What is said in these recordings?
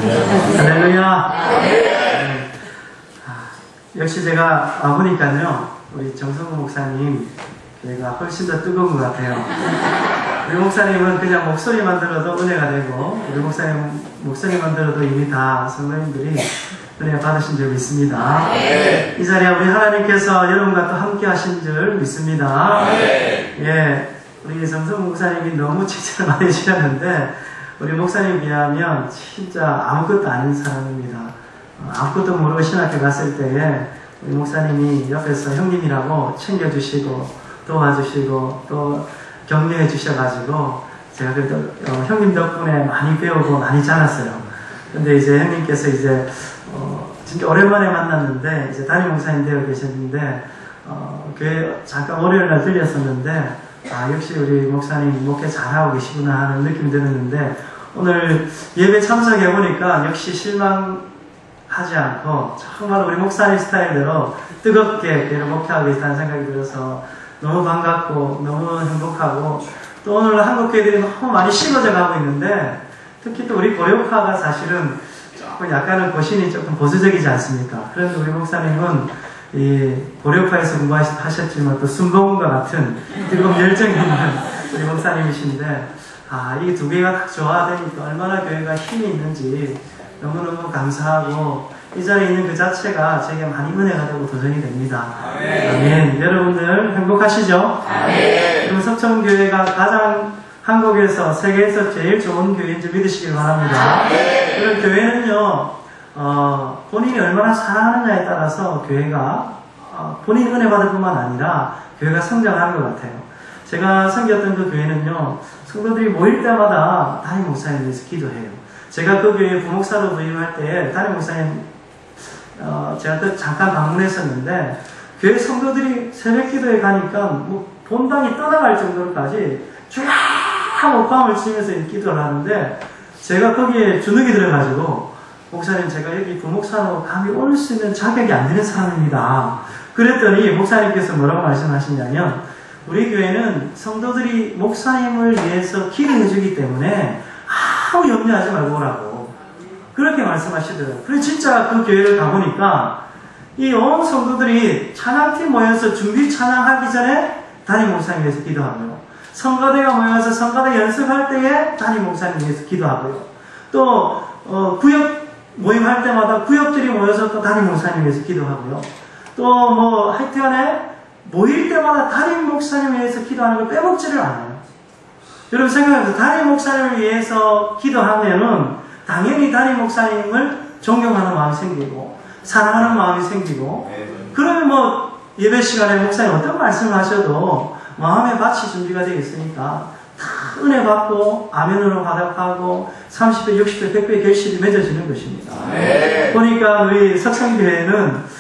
할렐루야. 네. 역시 제가 와보니까요, 우리 정성구 목사님 교회가 훨씬 더 뜨거운 것 같아요. 우리 목사님은 그냥 목소리만 들어도 은혜가 되고, 우리 목사님 목소리만 들어도 이미 다 성도님들이 은혜 받으신 줄 믿습니다. 이 자리에 우리 하나님께서 여러분과 또 함께 하신 줄 믿습니다. 예, 우리 정성구 목사님이 너무 칭찬을 많이 해주셨는데, 우리 목사님 비하면 진짜 아무것도 아닌 사람입니다. 아무것도 모르고 신학교 갔을 때에 우리 목사님이 옆에서 형님이라고 챙겨주시고 도와주시고 또 격려해 주셔가지고 제가 그래도 형님 덕분에 많이 배우고 많이 자랐어요. 근데 이제 형님께서 이제 진짜 오랜만에 만났는데 이제 담임 목사님 되어 계셨는데 교회 잠깐 월요일날 들렸었는데 역시 우리 목사님 목회 잘하고 계시구나 하는 느낌이 들었는데 오늘 예배 참석해 보니까 역시 실망하지 않고 정말 우리 목사님 스타일대로 뜨겁게 교회를 목회하고 계시다는 생각이 들어서 너무 반갑고 너무 행복하고 또 오늘 한국 교회들이 너무 많이 식어져 가고 있는데 특히 또 우리 고려파가 사실은 조금 약간은 고신이 조금 보수적이지 않습니까? 그런데 우리 목사님은 이 고려파에서 공부하셨지만 또 순복음과 같은 뜨거운 열정이 있는 우리 목사님이신데 이 두 개가 딱 조화되니까 얼마나 교회가 힘이 있는지 너무너무 감사하고 이 자리에 있는 그 자체가 제게 많이 은혜가 되고 도전이 됩니다. 아멘. 여러분들 행복하시죠? 그리고 석천교회가 가장 한국에서 세계에서 제일 좋은 교회인 줄 믿으시길 바랍니다. 그런 교회는요 본인이 얼마나 사랑하느냐에 따라서 교회가 본인 은혜 받을 뿐만 아니라 교회가 성장하는 것 같아요. 제가 섬겼던 그 교회는요 성도들이 모일 때마다 담임 목사님에 대해서 기도해요. 제가 그 교회 부목사로 부임할 때 담임 목사님 제가 또 잠깐 방문했었는데 교회 성도들이 새벽 기도에 가니까 뭐 본당이 떠나갈 정도로까지 쫙 하고 밤을 치면서 기도를 하는데 제가 거기에 주눅이 들어가지고 목사님 제가 여기 부목사로 감히 올 수 있는 자격이 안 되는 사람입니다. 그랬더니 목사님께서 뭐라고 말씀하시냐면 우리 교회는 성도들이 목사님을 위해서 기도해 주기 때문에 아무 염려하지 말고 오라고 그렇게 말씀하시더라고요. 그래서 진짜 그 교회를 가보니까 이 온 성도들이 찬양팀 모여서 준비 찬양하기 전에 담임 목사님 위해서 기도하고요. 성가대가 모여서 성가대 연습할 때에 담임 목사님 위해서 기도하고요. 또 구역 모임할 때마다 구역들이 모여서 또 담임 목사님 위해서 기도하고요. 또 뭐 하여튼간에 모일 때마다 담임 목사님 위해서 기도하는 걸 빼먹지를 않아요. 여러분 생각해보세요. 담임 목사님을 위해서 기도하면은 당연히 담임 목사님을 존경하는 마음이 생기고 사랑하는 마음이 생기고 그러면 뭐 예배 시간에 목사님 어떤 말씀을 하셔도 마음의 밭이 준비가 되어 있으니까 다 은혜 받고 아멘으로 화답하고 30배, 60배, 100배 결실이 맺어지는 것입니다. 보니까 우리 석성교회는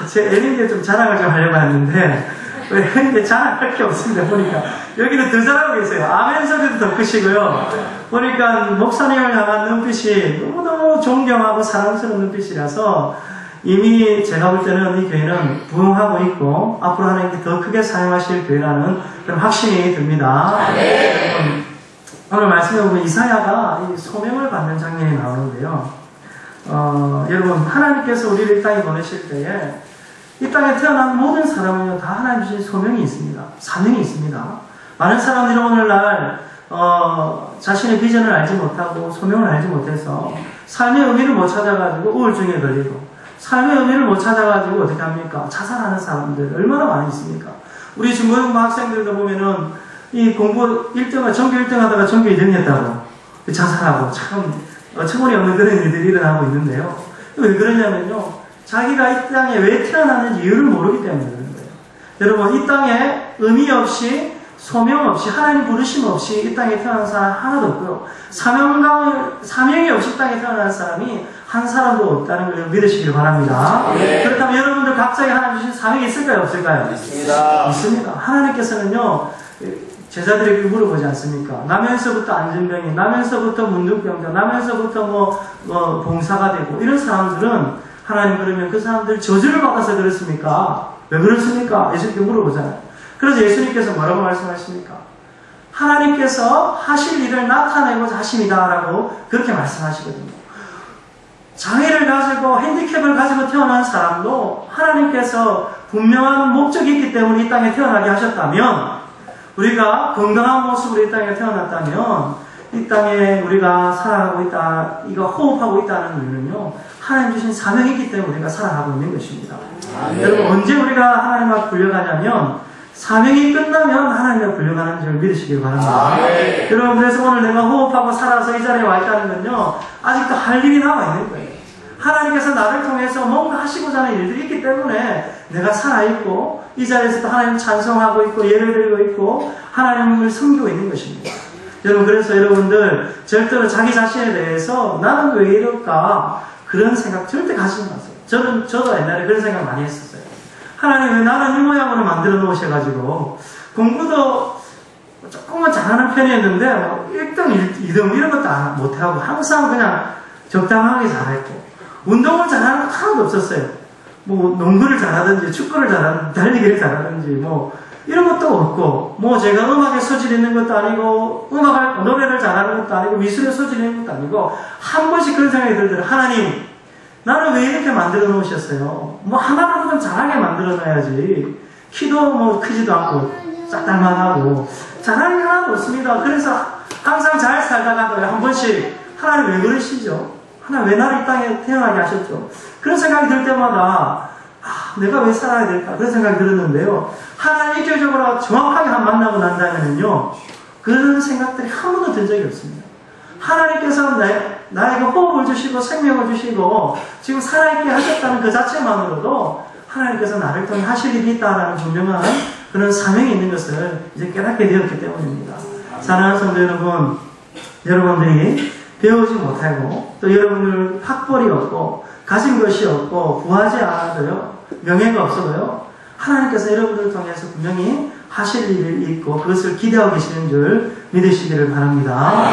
제 애인게 좀 자랑을 좀 하려고 했는데 애인게 자랑할 게 없습니다. 보니까 여기는 더 잘하고 계세요. 아멘 소리도 더 크시고요. 보니까 목사님을 향한 눈빛이 너무너무 존경하고 사랑스러운 눈빛이라서 이미 제가 볼 때는 이 교회는 부흥하고 있고 앞으로 하나님께 더 크게 사용하실 교회라는 그런 확신이 듭니다. 오늘 말씀해 보면 이사야가 이 소명을 받는 장면이 나오는데요. 여러분 하나님께서 우리를 이 땅에 보내실 때에 이 땅에 태어난 모든 사람은요 다 하나님 주신 소명이 있습니다. 사명이 있습니다. 많은 사람들이 오늘날 자신의 비전을 알지 못하고 소명을 알지 못해서 삶의 의미를 못 찾아가지고 우울증에 걸리고 삶의 의미를 못 찾아가지고 어떻게 합니까? 자살하는 사람들 얼마나 많이 있습니까? 우리 중고등부 학생들도 보면은 이 공부 1등, 전교 1등 하다가 전교 2등이 했다고 자살하고 참 어처구니 없는 그런 일들이 일어나고 있는데요. 왜 그러냐면요. 자기가 이 땅에 왜 태어났는지 이유를 모르기 때문에 그런 거예요. 여러분 이 땅에 의미 없이 소명 없이 하나님 부르심 없이 이 땅에 태어난 사람 하나도 없고요. 사명이 없이 이 땅에 태어난 사람이 한 사람도 없다는 걸 믿으시길 바랍니다. 그렇다면 여러분들 각자의 하나님 주신 사명이 있을까요? 없을까요? 있습니다. 하나님께서는요 제자들에게 물어보지 않습니까? 나면서부터 안진병이, 나면서부터 문둥병자, 나면서부터 뭐 봉사가 되고 이런 사람들은 하나님 그러면 그 사람들 저주를 받아서 그렇습니까? 왜 그렇습니까? 예수님께 물어보잖아요. 그래서 예수님께서 뭐라고 말씀하십니까? 하나님께서 하실 일을 나타내고자 하십니다라고 그렇게 말씀하시거든요. 장애를 가지고 핸디캡을 가지고 태어난 사람도 하나님께서 분명한 목적이 있기 때문에 이 땅에 태어나게 하셨다면, 우리가 건강한 모습으로 이 땅에 태어났다면, 이 땅에 우리가 살아가고 있다, 이거 호흡하고 있다는 이유는요, 하나님 주신 사명이기 때문에 우리가 살아가고 있는 것입니다. 여러분, 언제 우리가 하나님 앞 불려가냐면, 사명이 끝나면 하나님 앞 불려가는 줄 믿으시길 바랍니다. 여러분, 그래서 오늘 내가 호흡하고 살아서 이 자리에 와 있다는 건요, 아직도 할 일이 남아 있는 거예요. 하나님께서 나를 통해서 뭔가 하시고자 하는 일들이 있기 때문에 내가 살아있고, 이 자리에서도 하나님 찬송하고 있고, 예배드리고 있고, 하나님을 섬기고 있는 것입니다. 여러분, 그래서 여러분들 절대로 자기 자신에 대해서 나는 왜 이럴까, 그런 생각 절대 가지지 마세요. 저도 옛날에 그런 생각 많이 했었어요. 하나님 왜 나는 이 모양으로 만들어 놓으셔가지고, 공부도 조금만 잘하는 편이었는데, 1등, 2등 이런 것도 못하고, 항상 그냥 적당하게 잘했고, 운동을 잘하는 거 하나도 없었어요. 뭐, 농구를 잘하든지, 축구를 잘하든지, 달리기를 잘하든지, 뭐, 이런 것도 없고, 뭐, 제가 음악에 소질 있는 것도 아니고, 노래를 잘하는 것도 아니고, 미술에 소질 있는 것도 아니고, 한 번씩 그런 생각이 들더라고요. 하나님, 나를 왜 이렇게 만들어 놓으셨어요? 뭐, 하나라도 좀 잘하게 만들어 놔야지. 키도 뭐, 크지도 않고, 짝달만하고, 잘하는 게 하나도 없습니다. 그래서 항상 잘 살다가도 한 번씩, 하나님 왜 그러시죠? 하나님 왜 나를 이 땅에 태어나게 하셨죠? 그런 생각이 들 때마다, 내가 왜 살아야 될까? 그런 생각이 들었는데요. 하나님 인격적으로 정확하게 만나고 난 다음에는요, 그런 생각들이 한 번도 든 적이 없습니다. 하나님께서 나에게 호흡을 주시고 생명을 주시고 지금 살아있게 하셨다는 그 자체만으로도 하나님께서 나를 통해 하실 일이 있다는 분명한 그런 사명이 있는 것을 이제 깨닫게 되었기 때문입니다. 사랑하는 성도 여러분, 여러분들이 배우지 못하고 또 여러분들 학벌이 없고 가진 것이 없고 구하지 않아도요, 명예가 없어도요, 하나님께서 여러분들을 통해서 분명히 하실 일이 있고 그것을 기대하고 계시는 줄 믿으시기를 바랍니다.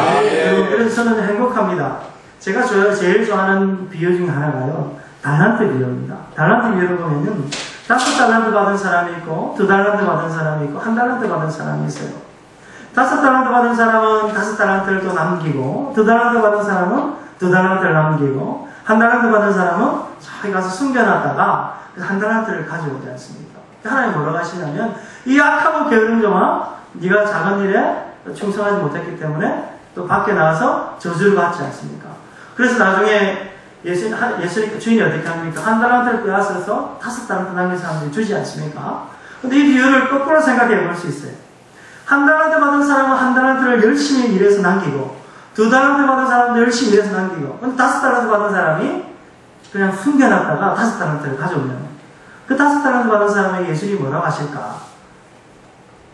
여러분, 그래서 저는 행복합니다. 제가 제일 좋아하는 비유 중에 하나가요, 달란트 비유입니다. 달란트 비유를 보면은 5달란트 받은 사람이 있고 2달란트 받은 사람이 있고 1달란트 받은 사람이 있어요. 5달란트 받은 사람은 5달란트를 또 남기고, 2달란트 받은 사람은 2달란트를 남기고, 1달란트 받은 사람은 저기 가서 숨겨놨다가 1달란트를 가져오지 않습니까? 하나님 뭐라고 하시냐면, 이 악하고 게으른 자와 네가 작은 일에 충성하지 못했기 때문에 또 밖에 나와서 저주를 받지 않습니까? 그래서 나중에 예수님 주인이 어떻게 합니까? 1달란트를 빼앗아서 5달란트 남긴 사람들이 주지 않습니까? 근데 이 비유를 거꾸로 생각해 볼 수 있어요. 1달란트 받은 사람은 1달란트를 열심히 일해서 남기고, 2달란트 받은 사람도 열심히 일해서 남기고, 근데 5달란트 받은 사람이 그냥 숨겨놨다가 5달란트를 가져오면, 그 5달란트 받은 사람에게 예수님이 뭐라고 하실까?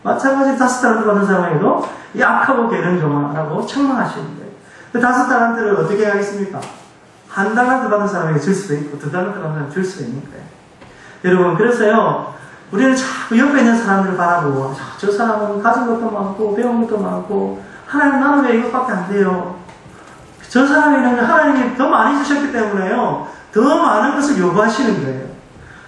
마찬가지로 5달란트 받은 사람에게도 이 악하고 게으른 종아라고 책망하시는데, 그 5달란트를 어떻게 하겠습니까? 1달란트 받은 사람에게 줄 수도 있고 2달란트 받은 사람에게 줄 수도 있는 거예요. 여러분, 그래서요, 우리는 자꾸 옆에 있는 사람들을 바라보고, 저 사람은 가진 것도 많고 배운 것도 많고, 하나님 나는 왜 이것밖에 안 돼요? 저 사람에는 하나님이 더 많이 주셨기 때문에요, 더 많은 것을 요구하시는 거예요.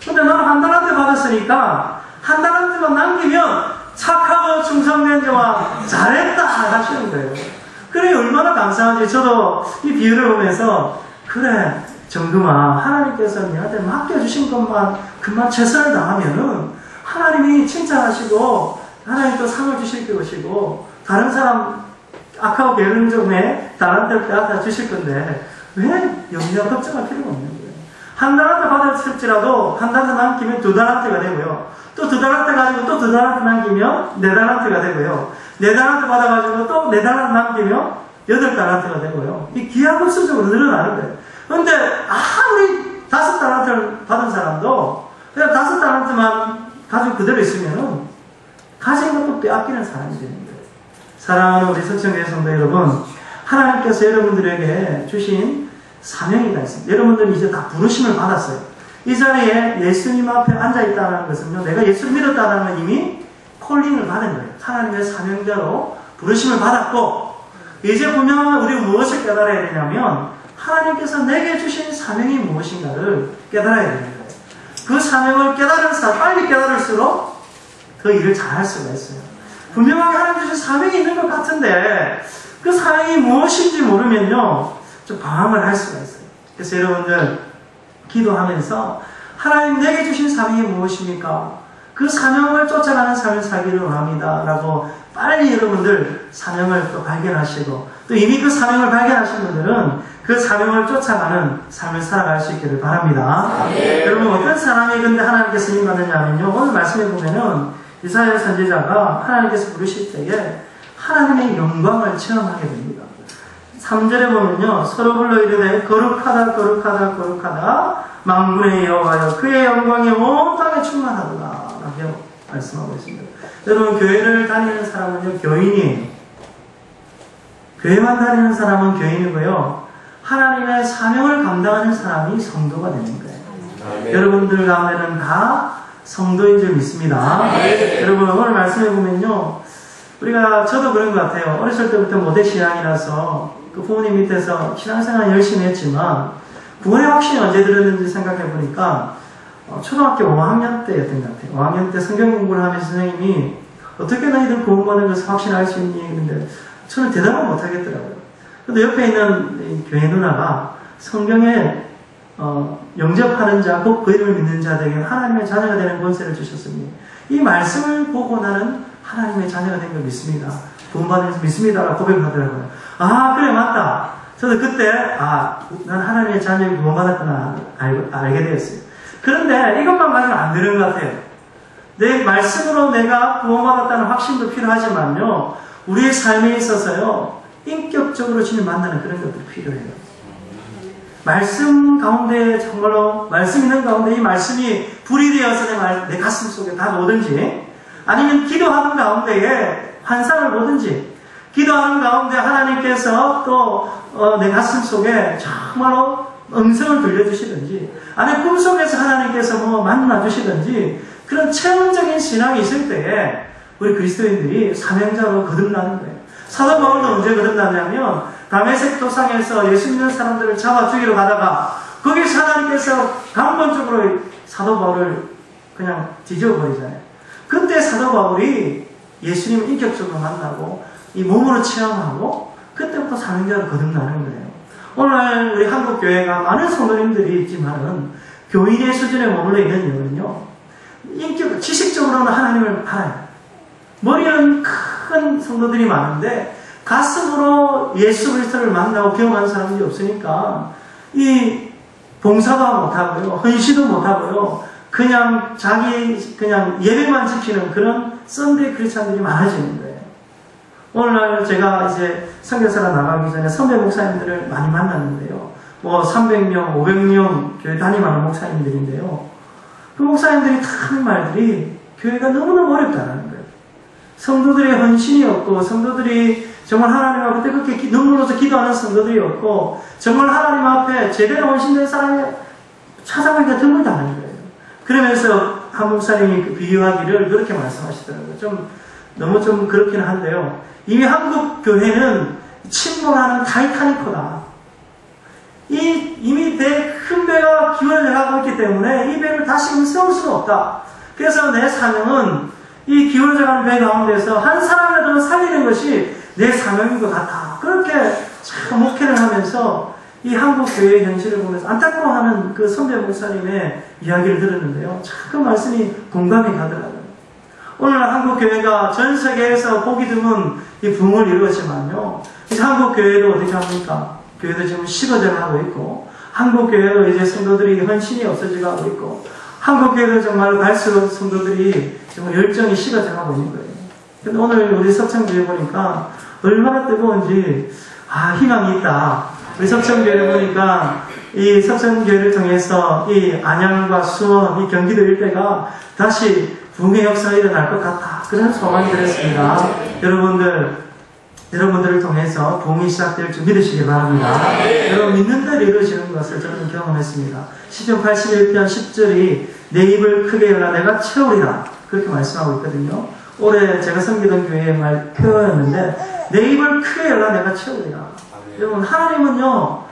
근데 나는 1달란트 받았으니까 1달란트만 남기면 착하고 충성된 자와 잘했다 하시는 거예요. 그래, 얼마나 감사한지. 저도 이 비유를 보면서, 그래 정금아, 하나님께서 내한테 맡겨주신 것만 그만 최선을 다하면은 하나님이 칭찬하시고 하나님 또 상을 주실 것이고, 다른 사람 악하고 게으른 점에 달란트를 빼앗아 주실 건데 왜 염려 걱정할 필요가 없는 거예요. 1달란트 받았을지라도 1달란트 남기면 2달란트가 되고요, 또 2달란트 가지고 또 2달란트 남기면 4달란트가 되고요, 4달란트 받아가지고 또 4달란트 남기면 8달란트가 되고요, 이 기하급수적으로 늘어나는 거예요. 그런데 아무리 5달란트를 받은 사람도 그냥 5달란트만 가지고 그대로 있으면은 가진 것도 빼앗기는 사람이 되는 거예요. 사랑하는 우리 성천교회 성도 여러분, 하나님께서 여러분들에게 주신 사명이 다 있습니다. 여러분들이 이제 다 부르심을 받았어요. 이 자리에 예수님 앞에 앉아있다는 것은요, 내가 예수를 믿었다는 건 이미 콜링을 받은 거예요. 하나님의 사명자로 부르심을 받았고, 이제 분명한 우리가 무엇을 깨달아야 되냐면, 하나님께서 내게 주신 사명이 무엇인가를 깨달아야 되는 거예요. 그 사명을 빨리 깨달을수록 그 일을 잘할 수가 있어요. 분명하게 하나님 주신 사명이 있는 것 같은데 그 사명이 무엇인지 모르면요, 좀 방황을 할 수가 있어요. 그래서 여러분들 기도하면서 하나님 내게 주신 사명이 무엇입니까? 그 사명을 쫓아가는 삶을 살기를 원합니다. 라고 빨리 여러분들 사명을 또 발견하시고 또 이미 그 사명을 발견하신 분들은 그 사명을 쫓아가는 삶을 살아갈 수 있기를 바랍니다. 여러분 어떤 사람이 근데 하나님께서 임하느냐면요. 오늘 말씀해 보면은 이사야 선지자가 하나님께서 부르실 때에 하나님의 영광을 체험하게 됩니다. 3절에 보면요. 서로 불러 이르되 거룩하다 거룩하다 거룩하다 만군의 여호와여 그의 영광이 온 땅에 충만하도다 라고 말씀하고 있습니다. 여러분 교회를 다니는 사람은요 교인이에요. 교회만 다니는 사람은 교인이고요. 하나님의 사명을 감당하는 사람이 성도가 되는 거예요. 여러분들 가운데는 다 성도인 줄 믿습니다. 여러분 오늘 말씀해 보면요. 저도 그런 것 같아요. 어렸을 때부터 모태신앙이라서 그 부모님 밑에서 신앙생활 열심히 했지만 구원의 확신이 언제 들었는지 생각해 보니까 초등학교 5학년 때였던 것 같아요. 5학년 때 성경 공부를 하면서 선생님이 어떻게 너희들 구원받은 것을 확신할 수 있니? 근데 저는 대답을 못 하겠더라고요. 근데 옆에 있는 교회 누나가 성경에 영접하는 자, 곧 그 이름을 믿는 자들에게 하나님의 자녀가 되는 권세를 주셨으니 이 말씀을 보고 나는 하나님의 자녀가 된 걸 믿습니다. 구원받은 것을 믿습니다라고 고백하더라고요. 아 그래 맞다. 저도 그때 난 하나님의 자녀를 구원받았구나 알게 되었어요. 그런데 이것만 말하면 안 되는 것 같아요. 내 말씀으로 내가 구원받았다는 확신도 필요하지만요. 우리의 삶에 있어서요. 인격적으로 주님 만나는 그런 것들이 필요해요. 말씀 가운데 정말로 말씀 있는 가운데 이 말씀이 불이 되어서 내 가슴 속에 다오든지 아니면 기도하는 가운데에 환상을 보든지 기도하는 가운데 하나님께서 또 내 가슴 속에 정말로 음성을 들려주시든지 아니면 꿈속에서 하나님께서 만나주시든지 그런 체험적인 신앙이 있을 때에 우리 그리스도인들이 사명자로 거듭나는 거예요. 사도 바울도 언제 거듭나냐면 다메섹 도상에서 예수 믿는 사람들을 잡아 죽이러 가다가 거기서 하나님께서 강권적으로 사도 바울을 그냥 뒤집어버리잖아요. 그때 사도 바울이 예수님을 인격적으로 만나고 이 몸으로 체험하고 그때부터 사명자로 거듭나는 거예요. 오늘 우리 한국교회가 많은 성도님들이 있지만은 교인의 수준에 머물러 있는 이유는요. 지식적으로는 하나님을 알아요. 머리는 큰 성도들이 많은데 가슴으로 예수 그리스도를 만나고 경험한 사람들이 없으니까 이 봉사도 못하고요. 헌시도 못하고요. 그냥 예배만 지키는 그런 썬데이 크리스찬들이 많아지는 거예요. 오늘날 제가 이제 선교사가 나가기 전에 선배 목사님들을 많이 만났는데요. 300명, 500명 교회 담임하는 목사님들인데요. 그 목사님들이 다 하는 말들이 교회가 너무너무 어렵다는 거예요. 성도들의 헌신이 없고 성도들이 정말 하나님 앞에 뜨겁게 눈물로서 기도하는 성도들이 없고 정말 하나님 앞에 제대로 헌신된 사람이 찾아가기가 드물다는 거예요. 그러면서 한 목사님이 비유하기를 그렇게 말씀하시더라고요. 너무 그렇긴 한데요. 이미 한국 교회는 침몰하는 타이타닉호다. 이미 큰 배가 기울어져 가고 있기 때문에 이 배를 다시 세울 수가 없다. 그래서 내 사명은 이 기울어져가는 배 가운데서 한 사람이라도 살리는 것이 내 사명인 것 같아. 그렇게 참 목회를 하면서 이 한국 교회의 현실을 보면서 안타까워하는 그 선배 목사님의 이야기를 들었는데요. 참 그 말씀이 공감이 가더라고요. 오늘날 한국 교회가 전 세계에서 보기 드문 이 붐을 이루었지만요. 이제 한국 교회도 어떻게 합니까? 교회도 지금 식어져 가고 있고, 한국 교회도 이제 성도들이 헌신이 없어져 가고 있고, 한국 교회도 정말 갈수록 성도들이 정말 열정이 식어져 가고 있는 거예요. 근데 오늘 우리 석천교회 보니까 얼마나 뜨거운지, 희망이 있다. 우리 석천교회를 보니까 이 석천교회를 통해서 이 안양과 수원, 이 경기도 일대가 다시 붕의 역사가 일어날 것 같다. 그런 소망이 들었습니다. 여러분들을 통해서 붕이 시작될 줄 믿으시기 바랍니다. 여러분 믿는 대로 이루어지는 것을 저는 경험했습니다. 시편 81편 10절이 내 입을 크게 열라 내가 채우리라. 그렇게 말씀하고 있거든요. 올해 제가 섬기던 교회의 표현인데 내 입을 크게 열라 내가 채우리라. 여러분 하나님은요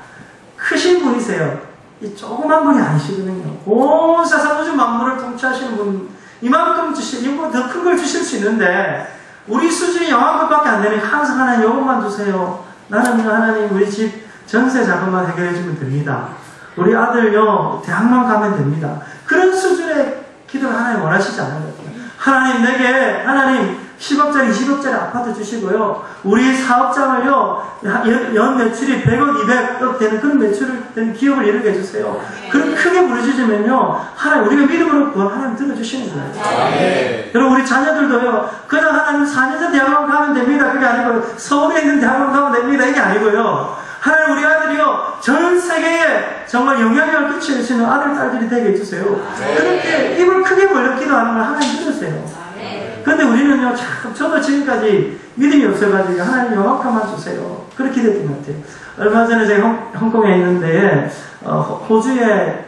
크신 분이세요. 이 조그만 분이 아니시거든요. 온 세상 우주 만물을 통치하시는 분, 이만큼 이보다 더 큰 걸 주실 수 있는데 우리 수준이 영한것밖에 안 되니 항상 하나님 이것만 주세요. 나는 하나님 우리 집 전세 자금만 해결해 주면 됩니다. 우리 아들요 대학만 가면 됩니다. 그런 수준의 기도를 하나님 원하시지 않는 것 같아요. 하나님 내게 하나님 10억짜리 20억짜리 아파트 주시고요. 우리 사업장을요 연 매출이 100억 200억 되는 그런 매출을 되는 기업을 이루게 해주세요. 그럼 크게 부르짖으면요 하나님 우리가 믿음으로 구원 하나님 들어주시는 거예요. 여러분 우리 자녀들도요 그냥 하나님 4년제 대학원 가면 됩니다. 그게 아니고 서울에 있는 대학원 가면 됩니다. 이게 아니고요. 하나님 우리 아들이요 전 세계에 정말 영향력을 끼칠 수 있는 아들 딸들이 되게 해주세요. 그렇게 입을 크게 벌려 기도하는 걸 하나님 들으세요. 근데 우리는요 참 저도 지금까지 믿음이 없어가지고 하나님 영악함만 주세요. 그렇게 됐던 것 같아요. 얼마 전에 제가 홍콩에 있는데 호주의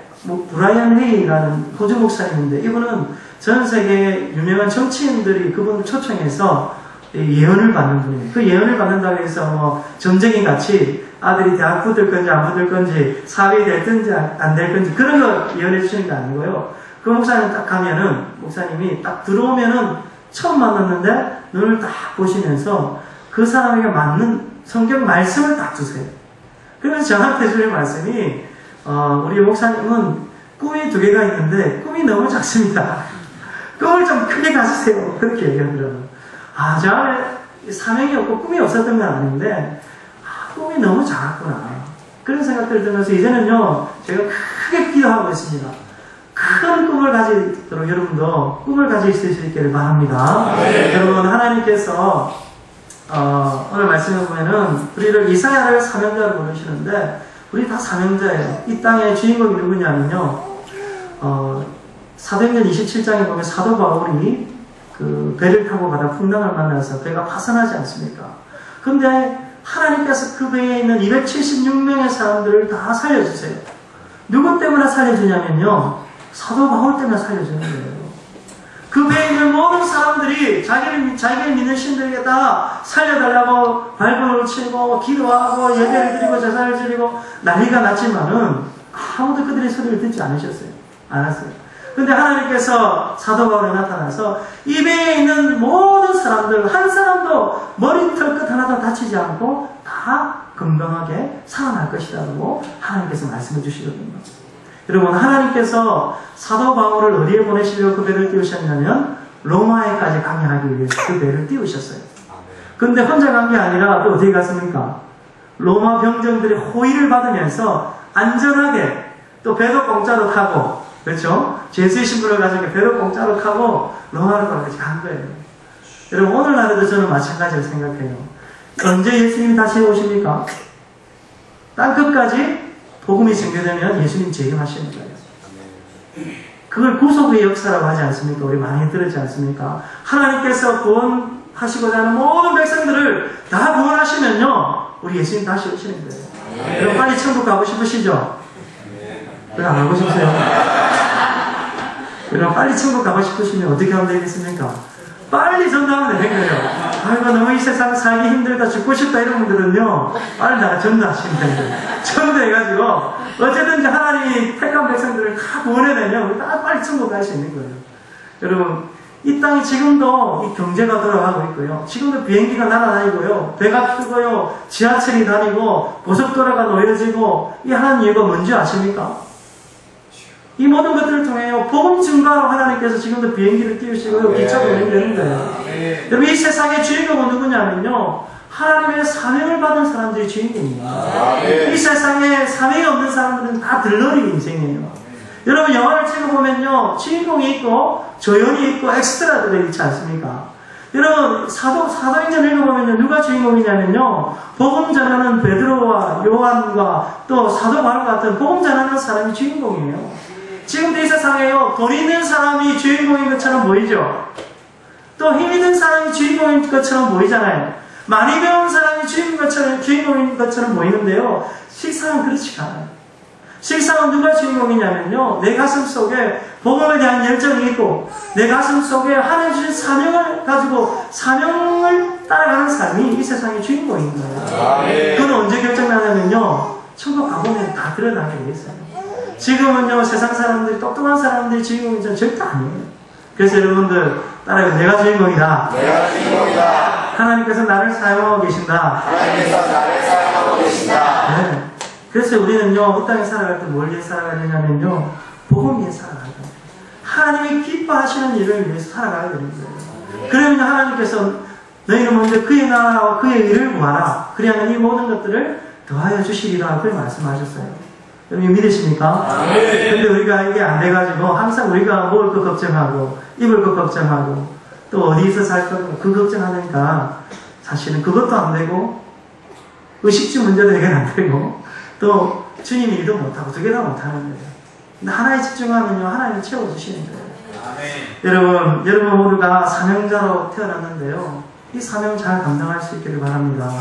브라이언 헤이라는 호주 목사님인데 이분은 전 세계 유명한 정치인들이 그분을 초청해서 예언을 받는 분이에요. 그 예언을 받는다고 해서 전쟁이 같이 아들이 대학 붙을 건지 안 붙을 건지 사회에 될든지 안 될 건지 그런 거 예언해 주시는 게 아니고요. 그 목사님 딱 가면은 목사님이 딱 들어오면은 처음 만났는데 눈을 딱 보시면서 그 사람에게 맞는 성경 말씀을 딱 주세요. 그러면서 저한테 주는 말씀이 우리 목사님은 꿈이 2개가 있는데 꿈이 너무 작습니다. 꿈을 좀 크게 가지세요. 그렇게 얘기하더라고요. 저 안에 사명이 없고 꿈이 없었던 건 아닌데 꿈이 너무 작았구나. 그런 생각들을 들면서 이제는요 제가 크게 기도하고 있습니다. 큰 꿈을 가지도록 여러분도 꿈을 가질 수 있기를 바랍니다. 여러분 하나님께서 오늘 말씀에 보면은 우리를 이사야를 사명자로 부르시는데 우리 다 사명자예요. 이 땅의 주인공이 누구냐면요 사도행전 27장에 보면 사도 바울이 그 배를 타고 가다 풍랑을 만나서 배가 파산하지 않습니까? 근데 하나님께서 그 배에 있는 276명의 사람들을 다 살려주세요. 누구 때문에 살려주냐면요 사도 바울 때문에 살려주는 거예요. 그 배에 있는 모든 사람들이 자기를 믿는 신들에게 다 살려달라고 발버둥을 치고 기도하고 예배를 드리고 제사를 드리고 난리가 났지만은 아무도 그들의 소리를 듣지 않았어요. 근데 하나님께서 사도 바울에 나타나서 이 배에 있는 모든 사람들 한 사람도 머리털 끝 하나도 다치지 않고 다 건강하게 살아날 것이라고 하나님께서 말씀해 주시거든요. 여러분 하나님께서 사도 바울을 어디에 보내시려고 그 배를 띄우셨냐면 로마에까지 강행하기 위해서 그 배를 띄우셨어요. 근데 혼자 간 게 아니라 또 어디에 갔습니까? 로마 병정들의 호의를 받으면서 안전하게 또 배도 공짜로 타고 그렇죠? 제수의 신분을 가지고 배도 공짜로 타고 로마로까지 간 거예요. 여러분 오늘날에도 저는 마찬가지로 생각해요. 언제 예수님이 다시 오십니까? 땅끝까지 복음이 전개되면 예수님 재림하시는 거예요. 그걸 구속의 역사라고 하지 않습니까? 우리 많이 들었지 않습니까? 하나님께서 구원하시고자 하는 모든 백성들을 다 구원하시면요 우리 예수님 다시 오시는 거예요. 여러분 빨리 천국 가고 싶으시죠? 왜 안 가고 싶으세요? 여러분 빨리 천국 가고 싶으시면 어떻게 하면 되겠습니까? 빨리 전도하면 되는 거예요. 아이고 너무 이 세상 살기 힘들다 죽고 싶다 이런 분들은요 빨리 나가 전도하시면 돼요. 전도해가지고 어쨌든지 하나님이 택한 백성들을 다 구원해내면 우리 다 빨리 천국 갈 수 있는 거예요. 여러분 이 땅이 지금도 이 경제가 돌아가고 있고요. 지금도 비행기가 날아다니고요. 배가 크고요. 지하철이 다니고 고속도로가 놓여지고 이 하는 이유가 뭔지 아십니까? 이 모든 것들을 통해요. 복음 증가로 하나님께서 지금도 비행기를 띄우시고 기차가 운행되는 거예요. 여러분 이 세상의 주인공은 누구냐면요. 하나님의 사명을 받은 사람들이 주인공입니다. 이 세상에 사명이 없는 사람들은 다 들러리 인생이에요. 여러분 영화를 찍어보면요. 주인공이 있고 조연이 있고 엑스트라들이 있지 않습니까? 여러분 사도행전 읽어보면요. 누가 주인공이냐면요. 복음 전하는 베드로와 요한과 또 사도 바울 같은 복음 전하는 사람이 주인공이에요. 지금도 이 세상에요. 돈 있는 사람이 주인공인 것처럼 보이죠. 또 힘 있는 사람이 주인공인 것처럼 보이잖아요. 많이 배운 사람이 주인공인 것처럼 보이는데요. 실상은 그렇지 않아요. 실상은 누가 주인공이냐면요. 내 가슴 속에 복음에 대한 열정이 있고 내 가슴 속에 하나님 주신 사명을 가지고 사명을 따라가는 사람이 이 세상의 주인공인 거예요. 그건 언제 결정나냐면요. 천국 가보면 다 드러나게 돼 있어요. 지금은요 세상 사람들이 똑똑한 사람들이 주인공인 줄 절대 아니에요. 그래서 여러분들 따라해요. 내가 주인공이다. 내가 주인공이다. 하나님께서 나를 사용하고 계신다. 하나님께서 나를 사용하고 계신다. 네. 그래서 우리는요, 이 땅에 살아갈 때 뭘 위해 살아가야 되냐면요, 복음 위해 살아가야 돼요. 하나님이 기뻐하시는 일을 위해서 살아가야 되는 거예요. 그러면 하나님께서 너희는 먼저 그의 나라와 그의 일을 구하라. 그리하면 이 모든 것들을 더하여 주시리라. 그렇게 말씀하셨어요. 여러분 믿으십니까? 근데 우리가 이게 안 돼가지고 항상 우리가 먹을 거 걱정하고 입을 거 걱정하고 또 어디서 살 거 그 걱정하니까 사실은 그것도 안 되고 의식주 문제도 해결 안 되고 또 주님 일도 못하고 두 개 다 못하는 거예요. 근데 하나에 집중하면요, 하나님이 채워주시는 거예요. 여러분 모두가 사명자로 태어났는데요, 이 사명 잘 감당할 수 있기를 바랍니다.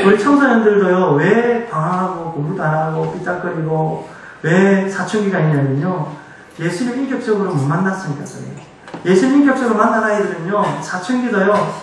우리 청소년들도요, 왜 방황하고 공부도 안 하고 삐딱거리고 왜 사춘기가 있냐면요, 예수님 인격적으로 못 만났으니까 그래요. 예수님 인격적으로 만난 아이들은요, 사춘기도요,